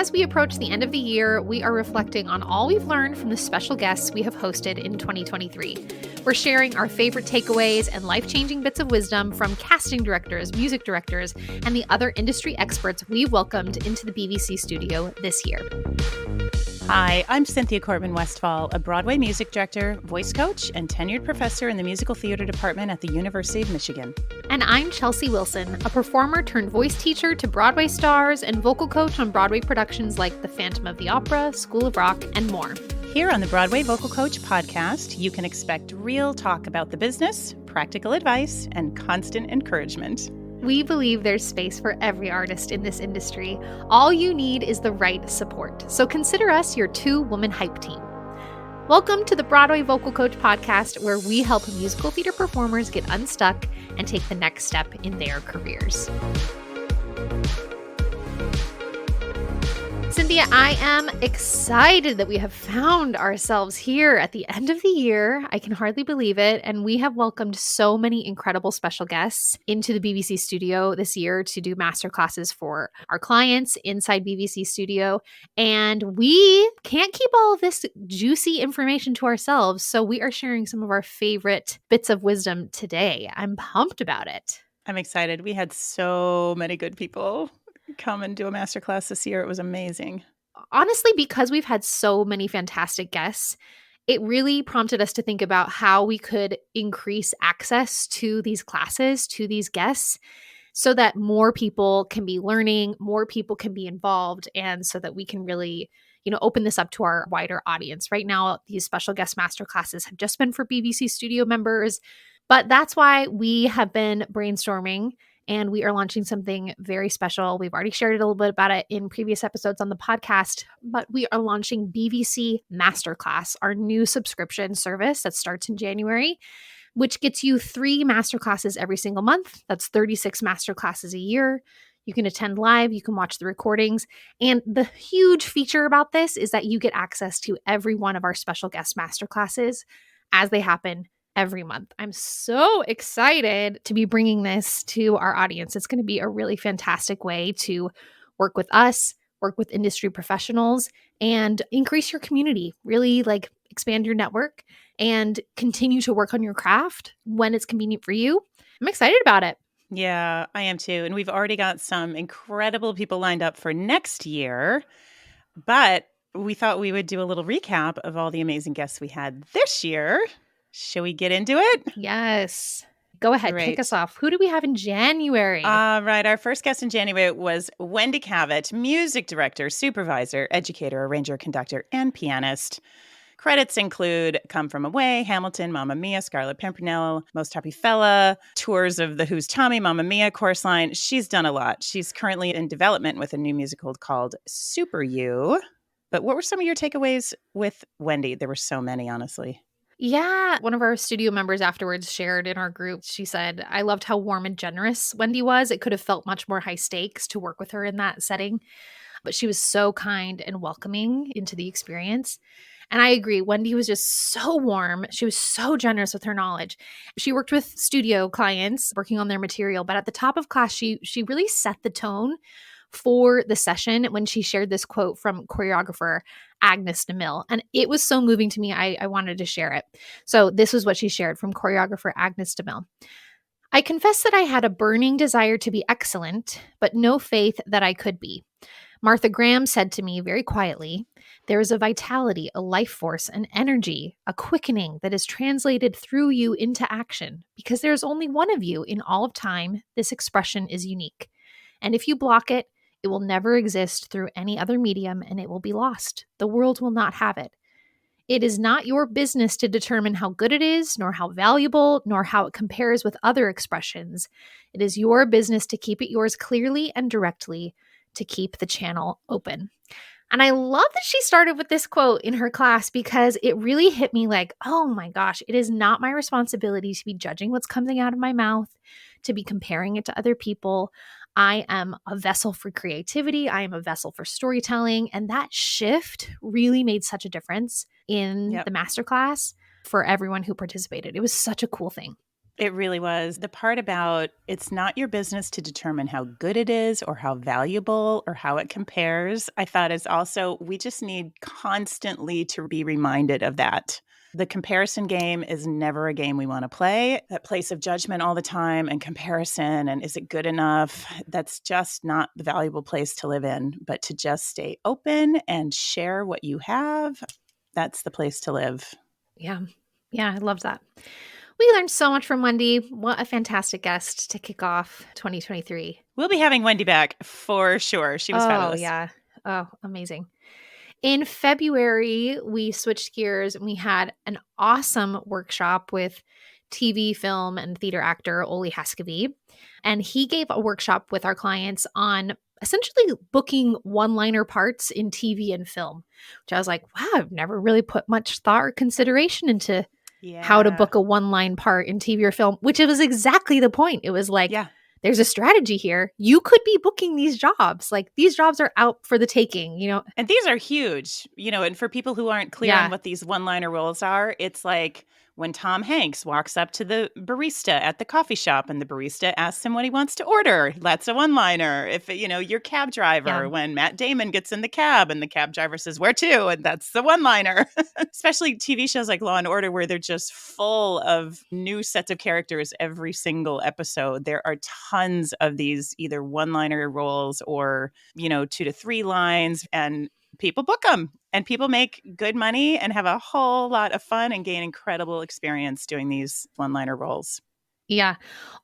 as we approach the end of the year, we are reflecting on all we've learned from the special guests we have hosted in 2023. We're sharing our favorite takeaways and life-changing bits of wisdom from casting directors, music directors, and the other industry experts we welcomed into the BVC Studio this year. Hi, I'm Cynthia Corbin-Westphal, a Broadway music director, voice coach, and tenured professor in the musical theater department at the University of Michigan. And I'm Chelsea Wilson, a performer turned voice teacher to Broadway stars and vocal coach on Broadway productions like The Phantom of the Opera, School of Rock, and more. Here on the Broadway Vocal Coach podcast, you can expect real talk about the business, practical advice, and constant encouragement. We believe there's space for every artist in this industry. All you need is the right support. So consider us your two-woman hype team. Welcome to the Broadway Vocal Coach podcast, where we help musical theater performers get unstuck and take the next step in their careers. Cynthia, I am excited that we have found ourselves here at the end of the year. I can hardly believe it. And we have welcomed so many incredible special guests into the BVC Studio this year to do masterclasses for our clients inside BVC Studio. And we can't keep all of this juicy information to ourselves. So we are sharing some of our favorite bits of wisdom today. I'm pumped about it. I'm excited. We had so many good people come and do a masterclass this year. It was amazing. Honestly, because we've had so many fantastic guests, it really prompted us to think about how we could increase access to these classes, to these guests, so that more people can be learning, more people can be involved, and so that we can really, open this up to our wider audience. Right now, these special guest masterclasses have just been for BVC Studio members, but that's why we have been brainstorming. And we are launching something very special. We've already shared a little bit about it in previous episodes on the podcast, but we are launching BVC Masterclass, our new subscription service that starts in January, which gets you 3 masterclasses every single month. That's 36 masterclasses a year. You can attend live, you can watch the recordings. And the huge feature about this is that you get access to every one of our special guest masterclasses as they happen every month. I'm so excited to be bringing this to our audience. It's going to be a really fantastic way to work with us, work with industry professionals, and increase your community, really expand your network and continue to work on your craft when it's convenient for you. I'm excited about it. Yeah, I am too. And we've already got some incredible people lined up for next year, but we thought we would do a little recap of all the amazing guests we had this year. Shall we get into it? Yes. Go ahead. Great. Kick us off. Who do we have in January? Right. Our first guest in January was Wendy Cavett, music director, supervisor, educator, arranger, conductor, and pianist. Credits include Come From Away, Hamilton, Mamma Mia, Scarlet Pimpernel, Most Happy Fella, tours of the Who's Tommy, Mamma Mia, Chorus Line. She's done a lot. She's currently in development with a new musical called Super You. But what were some of your takeaways with Wendy? There were so many, honestly. Yeah. One of our studio members afterwards shared in our group, she said, I loved how warm and generous Wendy was. It could have felt much more high stakes to work with her in that setting, but she was so kind and welcoming into the experience. And I agree. Wendy was just so warm. She was so generous with her knowledge. She worked with studio clients working on their material, but at the top of class, she really set the tone for the session when she shared this quote from choreographer Agnes DeMille. And it was so moving to me, I wanted to share it. So this was what she shared from choreographer Agnes DeMille. I confess that I had a burning desire to be excellent, but no faith that I could be. Martha Graham said to me very quietly, there is a vitality, a life force, an energy, a quickening that is translated through you into action. Because there is only one of you in all of time, this expression is unique. And if you block it, it will never exist through any other medium and it will be lost. The world will not have it. It is not your business to determine how good it is, nor how valuable, nor how it compares with other expressions. It is your business to keep it yours clearly and directly, to keep the channel open. And I love that she started with this quote in her class because it really hit me like, oh my gosh, it is not my responsibility to be judging what's coming out of my mouth, to be comparing it to other people. I am a vessel for creativity. I am a vessel for storytelling. And that shift really made such a difference in the masterclass for everyone who participated. It was such a cool thing. It really was. The part about it's not your business to determine how good it is or how valuable or how it compares, I thought is also, we just need constantly to be reminded of that. The comparison game is never a game we want to play. That place of judgment all the time and comparison and is it good enough? That's just not the valuable place to live in, but to just stay open and share what you have, that's the place to live. Yeah. Yeah, I love that. We learned so much from Wendy. What a fantastic guest to kick off 2023. We'll be having Wendy back for sure. She was Oh, fabulous. yeah. Oh, amazing. In February, we switched gears and we had an awesome workshop with TV, film, and theater actor Oli Haskavy. And he gave a workshop with our clients on essentially booking one-liner parts in TV and film, which I was like, wow, I've never really put much thought or consideration into how to Yeah. book a one-line part in TV or film, which it was exactly the point. It was like, Yeah. there's a strategy here. You could be booking these jobs. Like these jobs are out for the taking, you know? And these are huge, and for people who aren't clear on Yeah. what these one-liner roles are, it's like when Tom Hanks walks up to the barista at the coffee shop and the barista asks him what he wants to order. That's a one-liner. If, your cab Yeah. driver, when Matt Damon gets in the cab and the cab driver says, "Where to?" And that's the one-liner. Especially TV shows like Law and Order, where they're just full of new sets of characters every single episode. There are tons of these either one-liner roles or, 2 to 3 lines, and people book them and people make good money and have a whole lot of fun and gain incredible experience doing these one-liner roles. Yeah.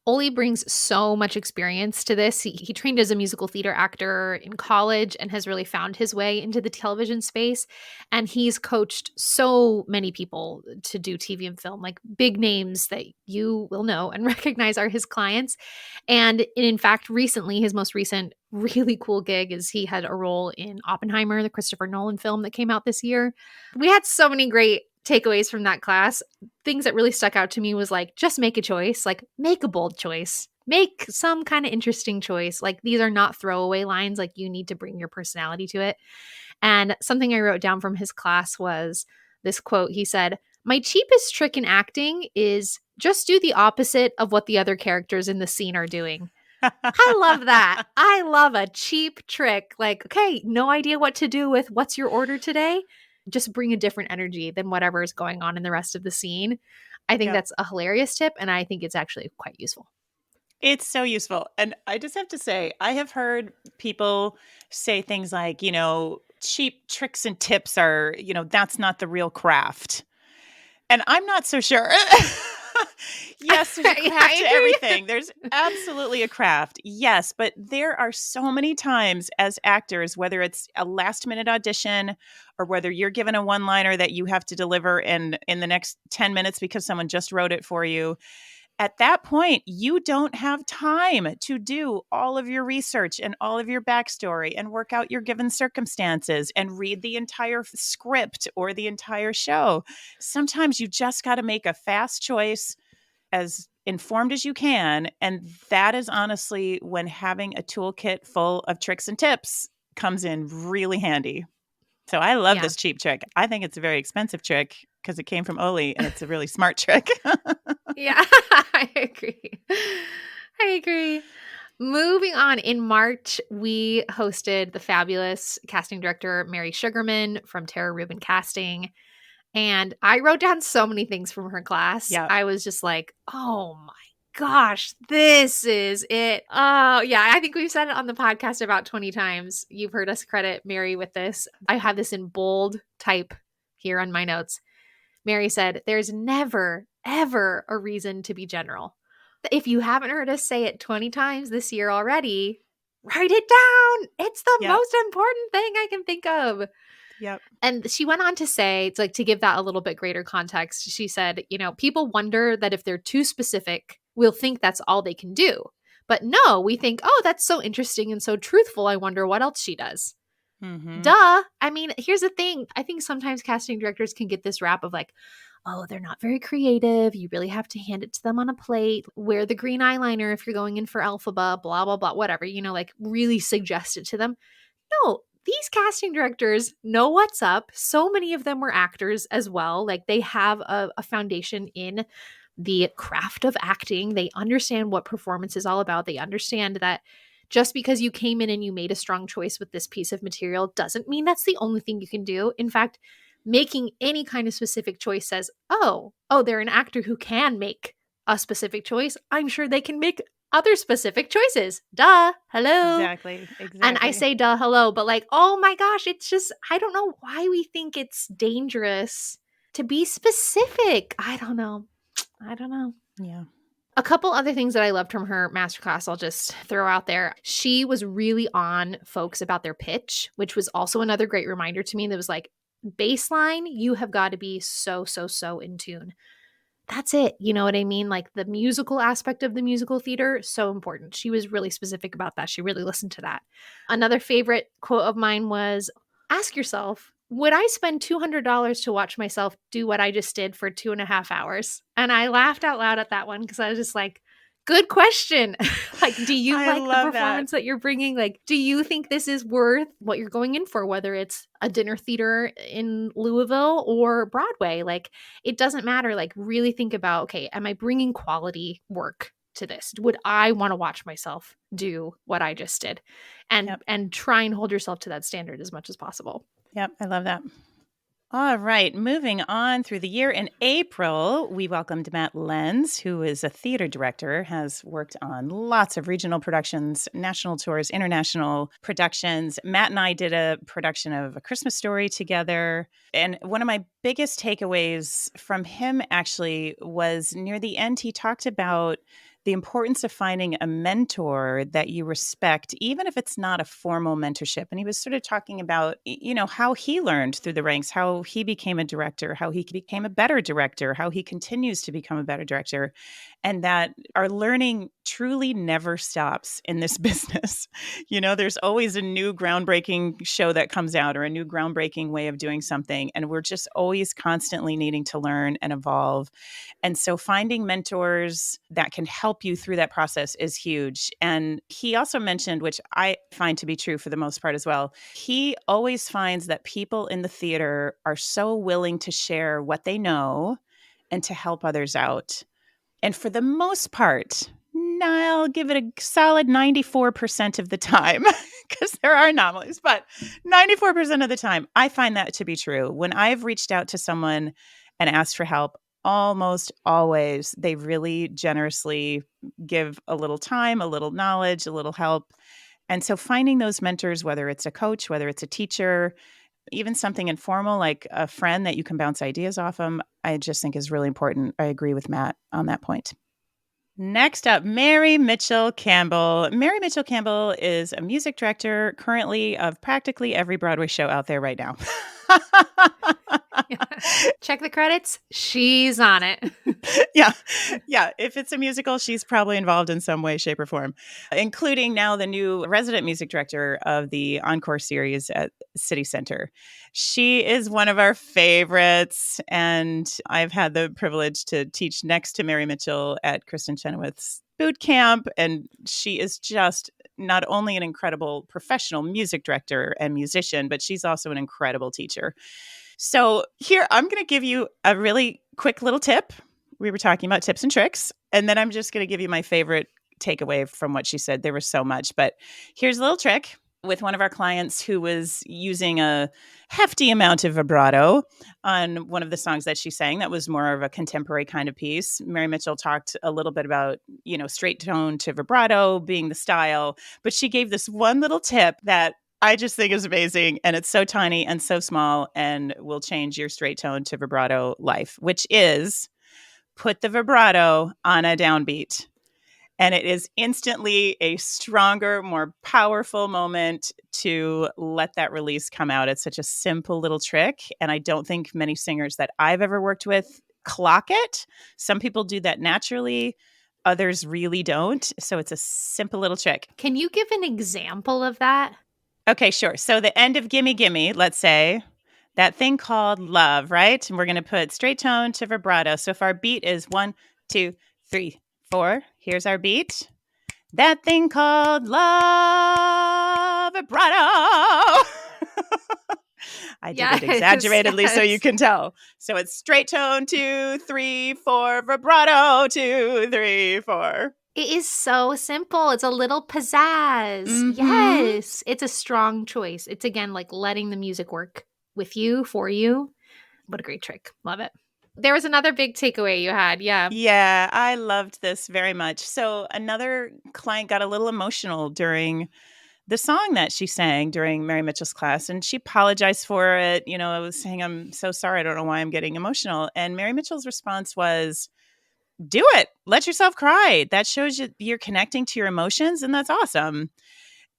Oli brings so much experience to this. He trained as a musical theater actor in college and has really found his way into the television space. And he's coached so many people to do TV and film, like big names that you will know and recognize are his clients. And in fact, recently, his most recent really cool gig is he had a role in Oppenheimer, the Christopher Nolan film that came out this year. We had so many great takeaways from that class. Things that really stuck out to me was like, just make a choice, like make a bold choice, make some kind of interesting choice. Like these are not throwaway lines. Like you need to bring your personality to it. And something I wrote down from his class was this quote. He said, "My cheapest trick in acting is just do the opposite of what the other characters in the scene are doing." I love that. I love a cheap trick. Like, okay, no idea what to do with what's your order today? Just bring a different energy than whatever is going on in the rest of the scene. I think Yep. that's a hilarious tip, and I think it's actually quite useful. It's so useful. And I just have to say, I have heard people say things like, cheap tricks and tips are, that's not the real craft. And I'm not so sure. Yes, there's a craft I to agree. everything. There's absolutely a craft. Yes, but there are so many times as actors, whether it's a last minute audition or whether you're given a one-liner that you have to deliver in the next 10 minutes because someone just wrote it for you. At that point, you don't have time to do all of your research and all of your backstory and work out your given circumstances and read the entire script or the entire show. Sometimes you just got to make a fast choice, as informed as you can. And that is honestly when having a toolkit full of tricks and tips comes in really handy. So I love Yeah. this cheap trick. I think it's a very expensive trick because it came from Oli and it's a really smart trick. Yeah. I agree. I agree. Moving on, in March, we hosted the fabulous casting director, Mary Sugarman from Tara Rubin Casting. And I wrote down so many things from her class. Yeah. I was just like, oh my gosh, this is it. Oh, yeah. I think we've said it on the podcast about 20 times. You've heard us credit Mary with this. I have this in bold type here on my notes. Mary said, "There's never, ever a reason to be general. If you haven't heard us say it 20 times this year already, write it down. It's the Yep. most important thing I can think of." Yep. And she went on to say, it's like to give that a little bit greater context, she said, people wonder that if they're too specific, we'll think that's all they can do. But no, we think, oh, that's so interesting and so truthful. I wonder what else she does. Mm-hmm. Duh. I mean, here's the thing. I think sometimes casting directors can get this rap of like, oh, they're not very creative. You really have to hand it to them on a plate. Wear the green eyeliner if you're going in for Elphaba, blah, blah, blah, whatever, like really suggest it to them. No, these casting directors know what's up. So many of them were actors as well. Like they have a foundation in the craft of acting. They understand what performance is all about. They understand that just because you came in and you made a strong choice with this piece of material doesn't mean that's the only thing you can do. In fact, making any kind of specific choice says, oh, they're an actor who can make a specific choice. I'm sure they can make other specific choices. Duh. Hello. Exactly. And I say duh, hello, but like, oh my gosh, it's just, I don't know why we think it's dangerous to be specific. I don't know. Yeah. A couple other things that I loved from her masterclass, I'll just throw out there. She was really on folks about their pitch, which was also another great reminder to me that was like, baseline, you have got to be so in tune. That's it. You know what I mean? Like the musical aspect of the musical theater, so important. She was really specific about that. She really listened to that. Another favorite quote of mine was, ask yourself, would I spend $200 to watch myself do what I just did for 2.5 hours? And I laughed out loud at that one because I was just like, good question. Like, do you like the performance that you're bringing? Like, do you think this is worth what you're going in for, whether it's a dinner theater in Louisville or Broadway? Like, it doesn't matter. Like, really think about, okay, am I bringing quality work to this? Would I want to watch myself do what I just did? And try and hold yourself to that standard as much as possible. Yep, I love that. All right, moving on through the year. In April, we welcomed Matt Lenz, who is a theater director, has worked on lots of regional productions, national tours, international productions. Matt and I did a production of A Christmas Story together. And one of my biggest takeaways from him actually was near the end, he talked about the importance of finding a mentor that you respect, even if it's not a formal mentorship. And he was sort of talking about, how he learned through the ranks, how he became a director, how he became a better director, how he continues to become a better director, and that our learning truly never stops in this business. There's always a new groundbreaking show that comes out or a new groundbreaking way of doing something. And we're just always constantly needing to learn and evolve. And so finding mentors that can help you through that process is huge. And he also mentioned, which I find to be true for the most part as well, he always finds that people in the theater are so willing to share what they know and to help others out. And for the most part, I'll give it a solid 94% of the time, because there are anomalies, but 94% of the time, I find that to be true. When I've reached out to someone and asked for help, almost always they really generously give a little time, a little knowledge, a little help. And so finding those mentors, whether it's a coach, whether it's a teacher, even something informal like a friend that you can bounce ideas off of, I just think is really important. I agree with Matt on that point. Next up, Mary Mitchell Campbell. Mary Mitchell Campbell is a music director currently of practically every Broadway show out there right now. Check the credits. She's on it. Yeah. If it's a musical, she's probably involved in some way, shape, or form, including now the new resident music director of the Encore series at City Center. She is one of our favorites, and I've had the privilege to teach next to Mary Mitchell at Kristen Chenoweth's boot camp, and she is just not only an incredible professional music director and musician, but she's also an incredible teacher. So here, I'm going to give you a really quick little tip. We were talking about tips and tricks, and then I'm just going to give you my favorite takeaway from what she said. There was so much, but here's a little trick. With one of our clients who was using a hefty amount of vibrato on one of the songs that she sang that was more of a contemporary kind of piece. Mary Mitchell talked a little bit about, straight tone to vibrato being the style, but she gave this one little tip that I just think is amazing, and it's so tiny and so small and will change your straight tone to vibrato life, which is put the vibrato on a downbeat. And it is instantly a stronger, more powerful moment to let that release come out. It's such a simple little trick. And I don't think many singers that I've ever worked with clock it. Some people do that naturally. Others really don't. So it's a simple little trick. Can you give an example of that? Okay, sure. So the end of Gimme Gimme, let's say, that thing called love, right? And we're going to put straight tone to vibrato. So if our beat is 1, 2, 3, 4, here's our beat. That thing called love, vibrato. I I did it Yes, exaggeratedly so you yes. can tell. So it's straight tone, 2, 3, 4, vibrato, 2, 3, 4. It is so simple. It's a little pizzazz. Mm-hmm. Yes. It's a strong choice. It's again like letting the music work with you, for you. What a great trick. Love it. There was another big takeaway you had. Yeah. Yeah, I loved this very much. So another client got a little emotional during the song that she sang during Mary Mitchell's class, and she apologized for it. I was saying, "I'm so sorry. I don't know why I'm getting emotional." And Mary Mitchell's response was, "Do it. Let yourself cry. That shows you're connecting to your emotions, and that's awesome."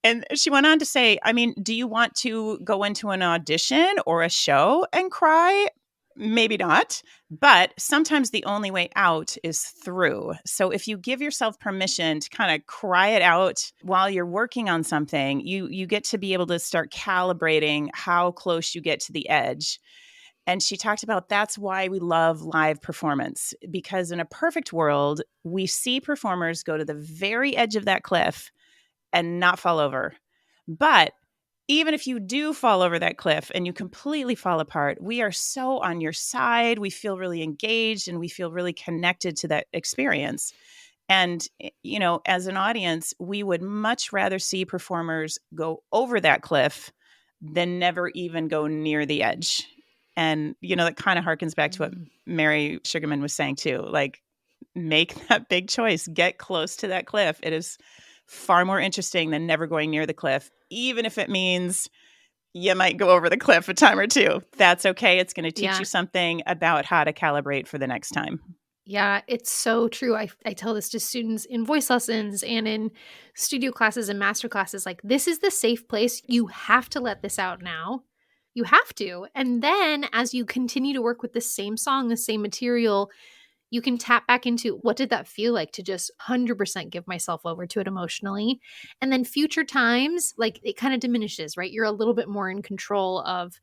And she went on to say, I mean, do you want to go into an audition or a show and cry? Maybe not, but sometimes the only way out is through. So if you give yourself permission to kind of cry it out while you're working on something, you get to be able to start calibrating how close you get to the edge. And she talked about that's why we love live performance, because in a perfect world, we see performers go to the very edge of that cliff and not fall over. But even if you do fall over that cliff and you completely fall apart, we are so on your side. We feel really engaged and we feel really connected to that experience. And, as an audience, we would much rather see performers go over that cliff than never even go near the edge. And, that kind of harkens back to what Mm. Mary Sugarman was saying too. Like, make that big choice, get close to that cliff. It is far more interesting than never going near the cliff, even if it means you might go over the cliff a time or two. That's okay. It's going to teach Yeah. you something about how to calibrate for the next time. Yeah, it's so true. I tell this to students in voice lessons and in studio classes and master classes. Like, this is the safe place. You have to let this out now. You have to. And then as you continue to work with the same song, the same material, you can tap back into what did that feel like to just 100% give myself over to it emotionally. And then future times, like it kind of diminishes, right? You're a little bit more in control of,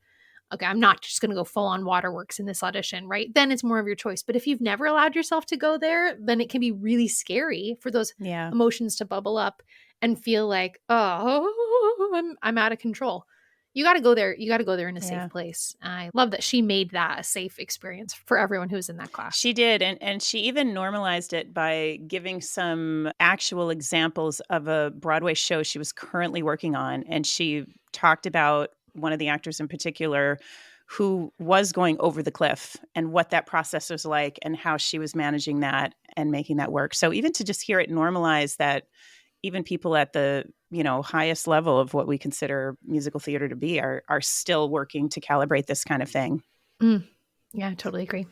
okay, I'm not just going to go full on waterworks in this audition, right? Then it's more of your choice. But if you've never allowed yourself to go there, then it can be really scary for those Yeah. emotions to bubble up and feel like, oh, I'm out of control. You got to go there. You got to go there in a safe Yeah. place. I love that she made that a safe experience for everyone who's in that class. She did. And she even normalized it by giving some actual examples of a Broadway show she was currently working on. And she talked about one of the actors in particular who was going over the cliff and what that process was like and how she was managing that and making that work. So even to just hear it normalize that even people at the highest level of what we consider musical theater to be are still working to calibrate this kind of thing. Yeah, I totally agree.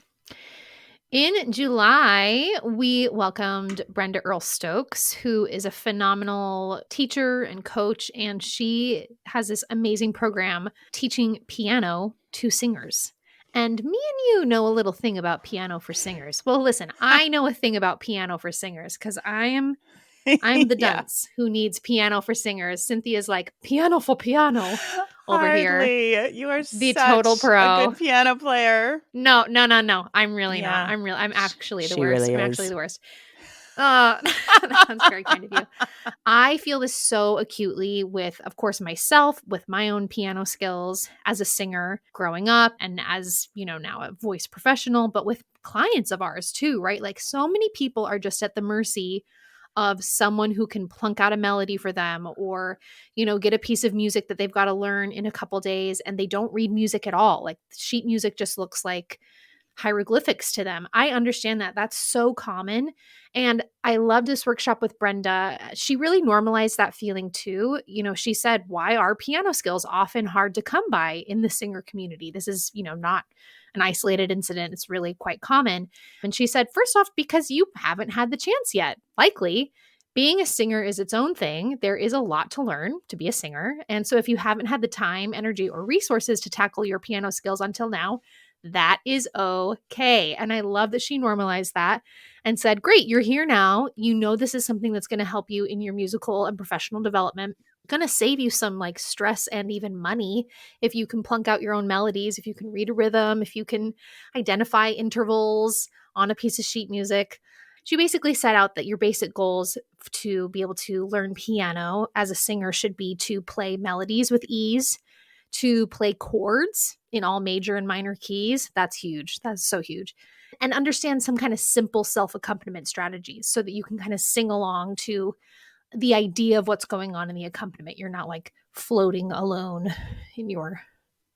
In July, we welcomed Brenda Earl Stokes, who is a phenomenal teacher and coach, and she has this amazing program teaching piano to singers. And me and you know a little thing about piano for singers. Well, listen, I know a thing about piano for singers because I'm the Yeah. dunce who needs piano for singers. Cynthia's like piano for piano over here, Hardly. You are the total such a pro. good piano player. No, no, no, no. I'm really not. Yeah. I'm actually the She worst. really I'm actually is. the worst. That's very kind of you. I feel this so acutely with, of course, myself, with my own piano skills as a singer growing up and as, now a voice professional, but with clients of ours too, right? Like so many people are just at the mercy of someone who can plunk out a melody for them or, get a piece of music that they've got to learn in a couple days and they don't read music at all. Like sheet music just looks like hieroglyphics to them. I understand that. That's so common. And I love this workshop with Brenda. She really normalized that feeling too. She said, why are piano skills often hard to come by in the singer community? This is, not an isolated incident. It's really quite common. And she said, first off, because you haven't had the chance yet, likely. Being a singer is its own thing. There is a lot to learn to be a singer. And so if you haven't had the time, energy, or resources to tackle your piano skills until now, that is okay. And I love that she normalized that and said, great, you're here now. You know, this is something that's going to help you in your musical and professional development. Going to save you some like stress and even money if you can plunk out your own melodies, if you can read a rhythm, if you can identify intervals on a piece of sheet music. She basically set out that your basic goals to be able to learn piano as a singer should be to play melodies with ease, to play chords in all major and minor keys. That's huge. That's so huge. And understand some kind of simple self accompaniment strategies so that you can kind of sing along to the idea of what's going on in the accompaniment. You're not like floating alone in your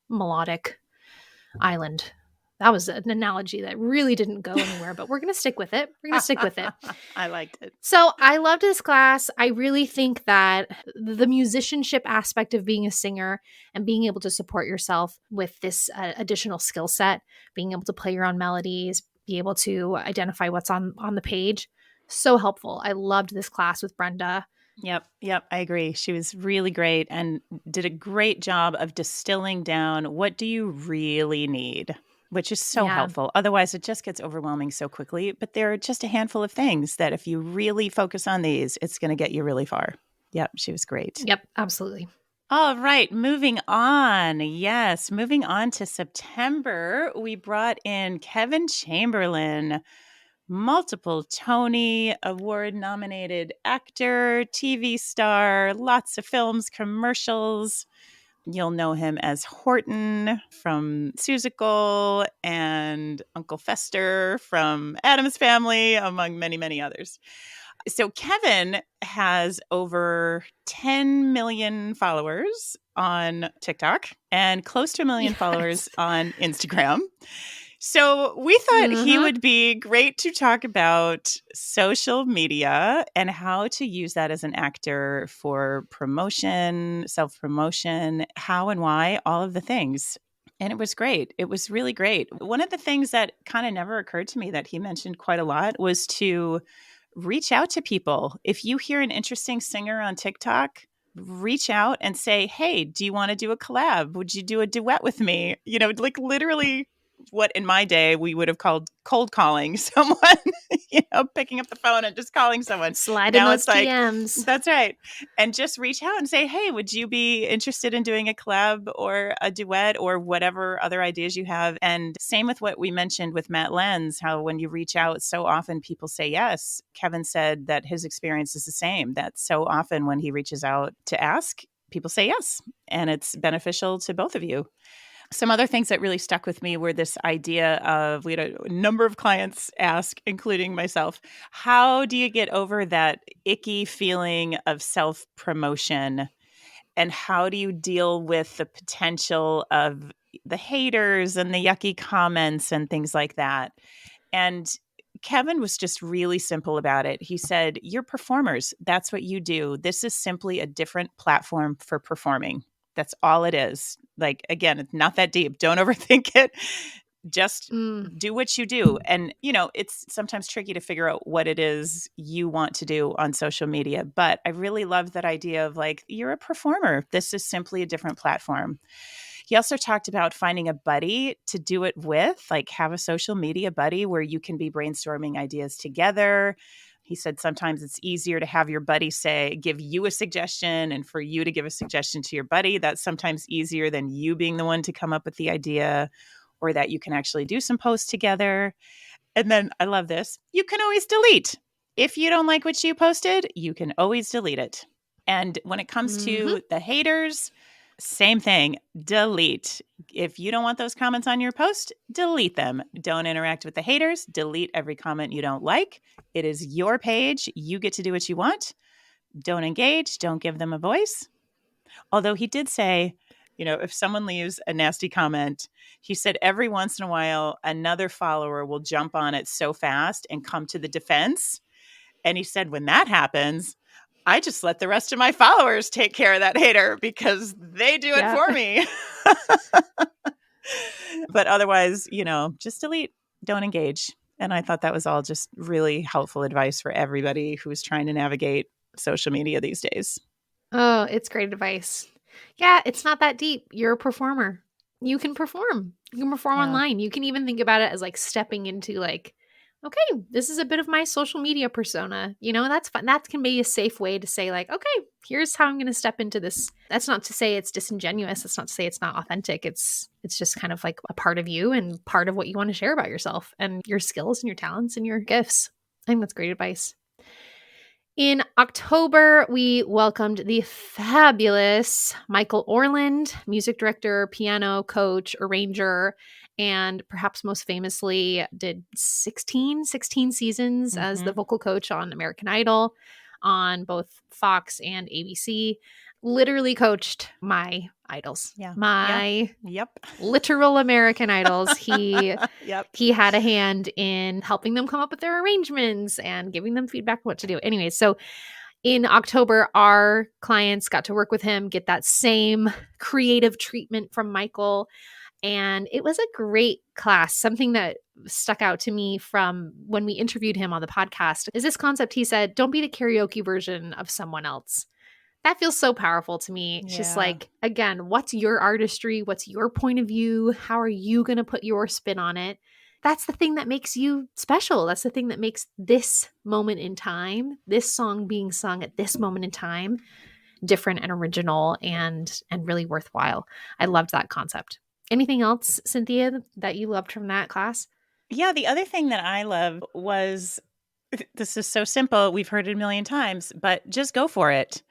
melodic island. That was an analogy that really didn't go anywhere, but we're going to stick with it. We're going to stick with it. I liked it. So I loved this class. I really think that the musicianship aspect of being a singer and being able to support yourself with this additional skill set, being able to play your own melodies, be able to identify what's on the page, so helpful. I loved this class with Brenda. Yep, I agree. She was really great and did a great job of distilling down what do you really need, which is so helpful. Otherwise, it just gets overwhelming so quickly. But there are just a handful of things that if you really focus on these, it's going to get you really far. Yep, she was great. Yep, absolutely. All right, moving on. Yes, moving on to September, we brought in Kevin Chamberlain, multiple Tony Award nominated actor, TV star, lots of films, commercials. You'll know him as Horton from Seussical and Uncle Fester from Addams Family, among many, many others. So Kevin has over 10 million followers on TikTok and close to 1 million followers on Instagram. So we thought he would be great to talk about social media and how to use that as an actor for promotion, self-promotion, how and why, all of the things. And it was great. It was really great. One of the things that kind of never occurred to me that he mentioned quite a lot was to reach out to people. If you hear an interesting singer on TikTok, reach out and say, hey, do you want to do a collab? Would you do a duet with me? You know, like literally what in my day we would have called cold calling someone, picking up the phone and just calling someone. Slide in those DMs. That's right. And just reach out and say, hey, would you be interested in doing a collab or a duet or whatever other ideas you have? And same with what we mentioned with Matt Lenz, how when you reach out, so often people say yes. Kevin said that his experience is the same, that so often when he reaches out to ask, people say yes. And it's beneficial to both of you. Some other things that really stuck with me were this idea of, we had a number of clients ask, including myself, how do you get over that icky feeling of self-promotion? And how do you deal with the potential of the haters and the yucky comments and things like that? And Kevin was just really simple about it. He said, you're performers. That's what you do. This is simply a different platform for performing. That's all it is. Like, again, it's not that deep. Don't overthink it. Just do what you do. And, it's sometimes tricky to figure out what it is you want to do on social media. But I really love that idea of like, you're a performer. This is simply a different platform. He also talked about finding a buddy to do it with, like have a social media buddy where you can be brainstorming ideas together. He said sometimes it's easier to have your buddy give you a suggestion and for you to give a suggestion to your buddy. That's sometimes easier than you being the one to come up with the idea, or that you can actually do some posts together. And then I love this. You can always delete. If you don't like what you posted, you can always delete it. And when it comes to the haters, same thing. Delete. If you don't want those comments on your post, delete them. Don't interact with the haters. Delete every comment you don't like. It is your page. You get to do what you want. Don't engage. Don't give them a voice. Although he did say, if someone leaves a nasty comment, he said every once in a while, another follower will jump on it so fast and come to the defense. And he said, when that happens, I just let the rest of my followers take care of that hater because they do it for me. But otherwise, just delete, don't engage. And I thought that was all just really helpful advice for everybody who's trying to navigate social media these days. Oh, it's great advice. Yeah, it's not that deep. You're a performer. You can perform. You can perform online. You can even think about it as like stepping into like, okay, this is a bit of my social media persona. That's fun. That can be a safe way to say like, okay, here's how I'm going to step into this. That's not to say it's disingenuous. That's not to say it's not authentic. It's just kind of like a part of you and part of what you want to share about yourself and your skills and your talents and your gifts. I think that's great advice. In October, we welcomed the fabulous Michael Orland, music director, piano coach, arranger, and perhaps most famously did 16 seasons as the Mm-hmm. vocal coach on American Idol on both Fox and ABC. Literally coached my idols, Yeah. Yeah. my Yep. literal American idols. Yep. He had a hand in helping them come up with their arrangements and giving them feedback on what to do. Anyways, so in October, our clients got to work with him, get that same creative treatment from Michael. And it was a great class. Something that stuck out to me from when we interviewed him on the podcast is this concept. He said, don't be the karaoke version of someone else. That feels so powerful to me. It's just Yeah. like, again, what's your artistry? What's your point of view? How are you going to put your spin on it? That's the thing that makes you special. That's the thing that makes this moment in time, this song being sung at this moment in time, different and original and really worthwhile. I loved that concept. Anything else, Cynthia, that you loved from that class? Yeah. The other thing that I love was this is so simple. We've heard it a million times, but just go for it.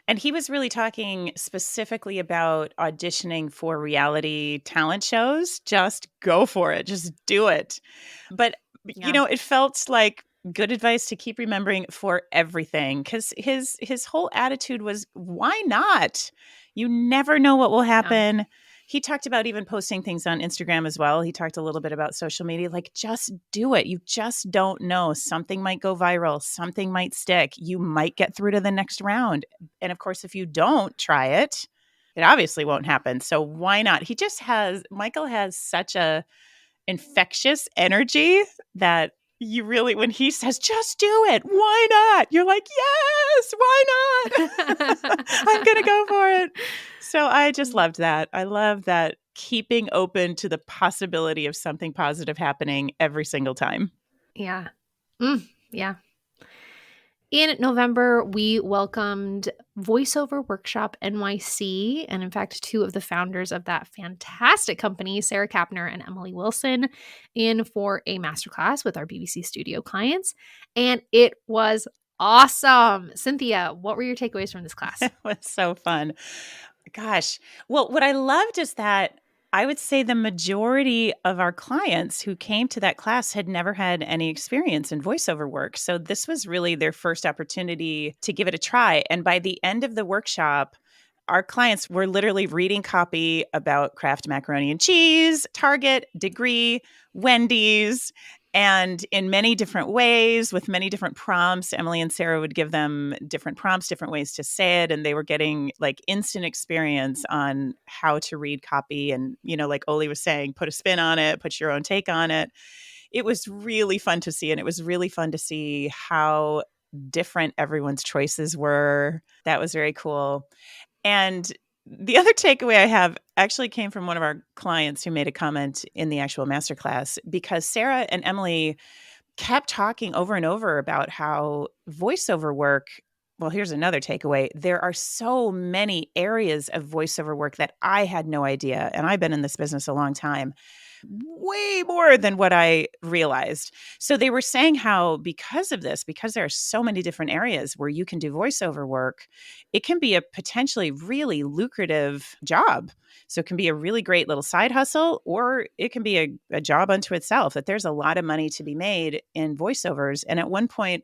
And he was really talking specifically about auditioning for reality talent shows. Just go for it. Just do it. But, Yeah. it felt like good advice to keep remembering for everything because his whole attitude was, why not? You never know what will Yeah. happen. He talked about even posting things on Instagram as well. He talked a little bit about social media. Like, just do it. You just don't know. Something might go viral. Something might stick. You might get through to the next round. And of course, if you don't try it, it obviously won't happen. So why not? Michael has such a infectious energy that you really, when he says, just do it, why not? You're like, yes, why not? I'm going to go for it. So I just loved that. I love that keeping open to the possibility of something positive happening every single time. Yeah. Yeah. In November, we welcomed Voiceover Workshop NYC, and in fact, two of the founders of that fantastic company, Sarah Kapner and Emily Wilson, in for a masterclass with our BVC Studio clients. And it was awesome. Cynthia, what were your takeaways from this class? It was so fun. Gosh. Well, what I loved is that I would say the majority of our clients who came to that class had never had any experience in voiceover work. So this was really their first opportunity to give it a try. And by the end of the workshop, our clients were literally reading copy about Kraft macaroni and cheese, Target, Degree, Wendy's, and in many different ways with many different prompts. Emily and Sarah would give them different prompts, different ways to say it, and they were getting like instant experience on how to read copy. And, like Oli was saying, put a spin on it, put your own take on it. It was really fun to see. And it was really fun to see how different everyone's choices were. That was very cool. And the other takeaway I have actually came from one of our clients who made a comment in the actual masterclass because Sarah and Emily kept talking over and over about how voiceover work. Well, here's another takeaway. There are so many areas of voiceover work that I had no idea. And I've been in this business a long time, way more than what I realized. So they were saying how because of this, because there are so many different areas where you can do voiceover work, it can be a potentially really lucrative job. So it can be a really great little side hustle, or it can be a job unto itself, that there's a lot of money to be made in voiceovers. And at one point,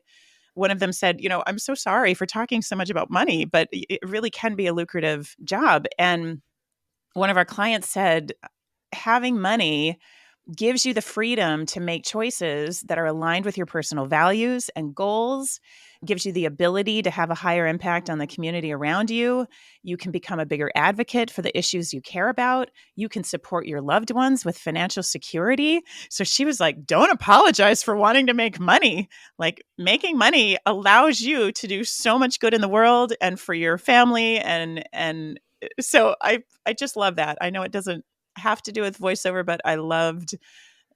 one of them said, I'm so sorry for talking so much about money, but it really can be a lucrative job. And one of our clients said, having money gives you the freedom to make choices that are aligned with your personal values and goals, gives you the ability to have a higher impact on the community around you. You can become a bigger advocate for the issues you care about. You can support your loved ones with financial security. So she was like, don't apologize for wanting to make money. Like, making money allows you to do so much good in the world and for your family. And so I just love that. I know it doesn't have to do with voiceover, but I loved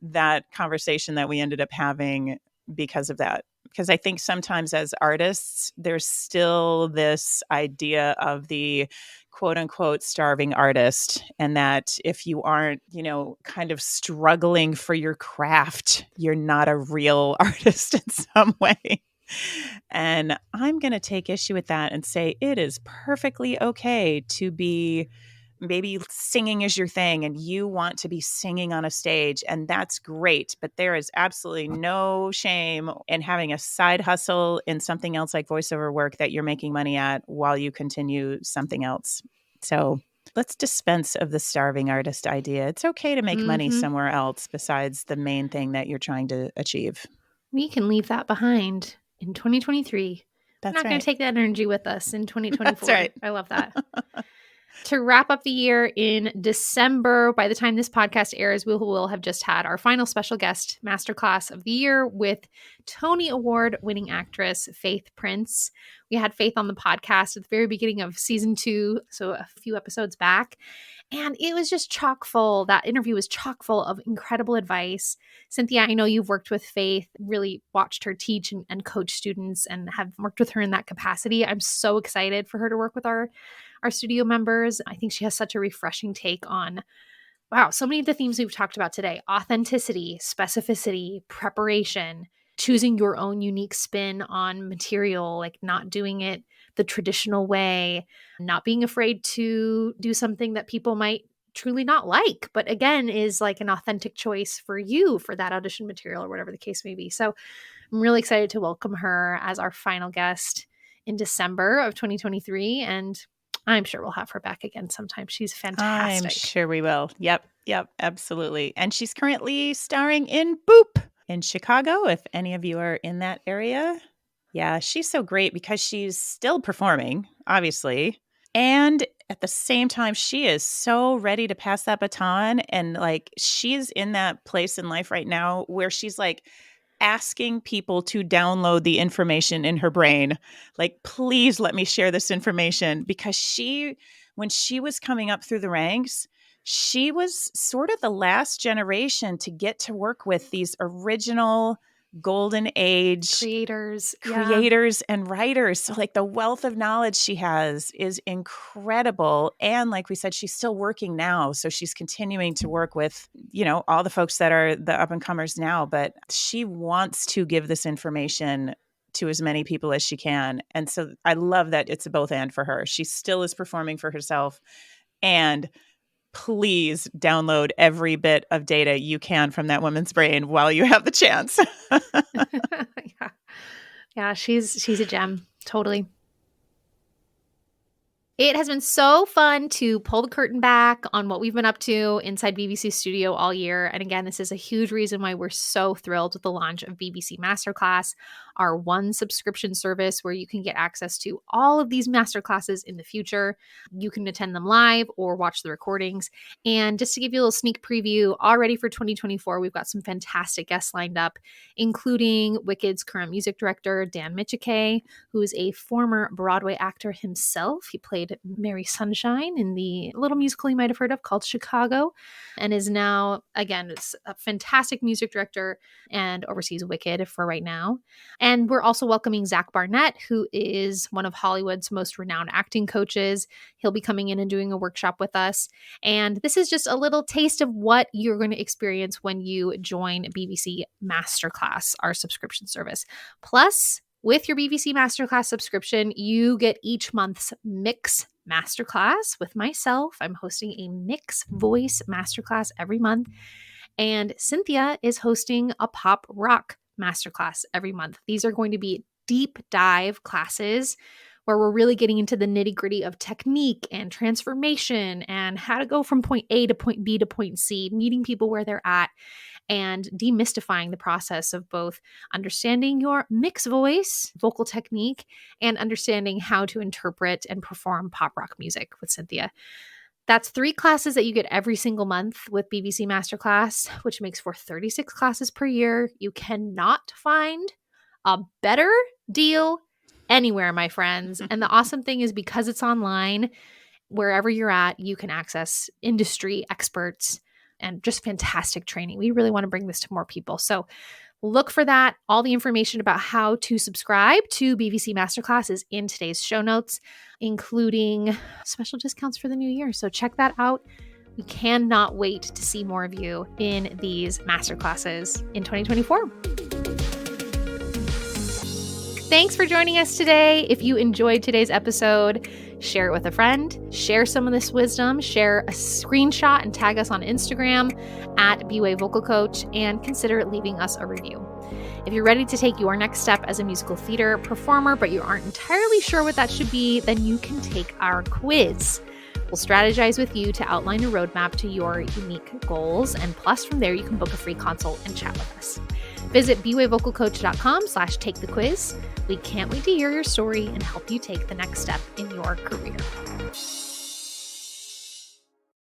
that conversation that we ended up having because of that. Because I think sometimes as artists, there's still this idea of the quote unquote starving artist. And that if you aren't, kind of struggling for your craft, you're not a real artist in some way. And I'm going to take issue with that and say it is perfectly okay to be maybe singing is your thing and you want to be singing on a stage, and that's great. But there is absolutely no shame in having a side hustle in something else like voiceover work that you're making money at while you continue something else. So let's dispense of the starving artist idea. It's okay to make money somewhere else besides the main thing that you're trying to achieve. We can leave that behind in 2023. We're That's not going to right. take that energy with us in 2024. That's right. I love that. To wrap up the year in December, by the time this podcast airs, we will have just had our final special guest masterclass of the year with Tony Award winning actress Faith Prince. We had Faith on the podcast at the very beginning of season 2, so a few episodes back. And it was just chock full. That interview was chock full of incredible advice. Cynthia, I know you've worked with Faith, really watched her teach and coach students and have worked with her in that capacity. I'm so excited for her to work with our studio members. I think she has such a refreshing take on, wow, so many of the themes we've talked about today: authenticity, specificity, preparation, choosing your own unique spin on material, like not doing it the traditional way, not being afraid to do something that people might truly not like, but again, is like an authentic choice for you for that audition material or whatever the case may be. So I'm really excited to welcome her as our final guest in December of 2023. And I'm sure we'll have her back again sometime. She's fantastic. I'm sure we will. Yep, absolutely. And she's currently starring in Boop in Chicago, if any of you are in that area. Yeah, she's so great because she's still performing, obviously. And at the same time, she is so ready to pass that baton. And like, she's in that place in life right now where she's like asking people to download the information in her brain. Like, please let me share this information, because when she was coming up through the ranks, she was sort of the last generation to get to work with these original golden age creators and writers. So like the wealth of knowledge she has is incredible. And like we said, she's still working now. So she's continuing to work with, all the folks that are the up and comers now, but she wants to give this information to as many people as she can. And so I love that it's a both and for her. She still is performing for herself, and please download every bit of data you can from that woman's brain while you have the chance. Yeah, she's a gem. Totally. It has been so fun to pull the curtain back on what we've been up to inside BVC Studio all year. And again, this is a huge reason why we're so thrilled with the launch of BVC Masterclass, our one subscription service where you can get access to all of these masterclasses in the future. You can attend them live or watch the recordings. And just to give you a little sneak preview, already for 2024, we've got some fantastic guests lined up, including Wicked's current music director, Dan Michike, who is a former Broadway actor himself. He played Mary Sunshine in the little musical you might have heard of called Chicago, and is now, again, it's a fantastic music director and oversees Wicked for right now. And we're also welcoming Zach Barnett, who is one of Hollywood's most renowned acting coaches. He'll be coming in and doing a workshop with us. And this is just a little taste of what you're going to experience when you join BVC Masterclass, our subscription service. Plus, with your BVC Masterclass subscription, you get each month's Mix Masterclass with myself. I'm hosting a Mix Voice Masterclass every month. And Cynthia is hosting a Pop Rock Masterclass every month. These are going to be deep dive classes where we're really getting into the nitty-gritty of technique and transformation and how to go from point A to point B to point C, meeting people where they're at, and demystifying the process of both understanding your mix voice, vocal technique, and understanding how to interpret and perform pop rock music with Cynthia. That's 3 classes that you get every single month with BVC Masterclass, which makes for 36 classes per year. You cannot find a better deal anywhere, my friends. And the awesome thing is, because it's online, wherever you're at, you can access industry experts and just fantastic training. We really want to bring this to more people. So look for that. All the information about how to subscribe to BVC Masterclass is in today's show notes, including special discounts for the new year. So check that out. We cannot wait to see more of you in these masterclasses in 2024. Thanks for joining us today. If you enjoyed today's episode, share it with a friend, share some of this wisdom, share a screenshot and tag us on Instagram at BWay Vocal Coach, and consider leaving us a review. If you're ready to take your next step as a musical theater performer, but you aren't entirely sure what that should be, then you can take our quiz. We'll strategize with you to outline a roadmap to your unique goals, and plus from there you can book a free consult and chat with us. Visit bwayvocalcoach.com/takethequiz. We can't wait to hear your story and help you take the next step in your career.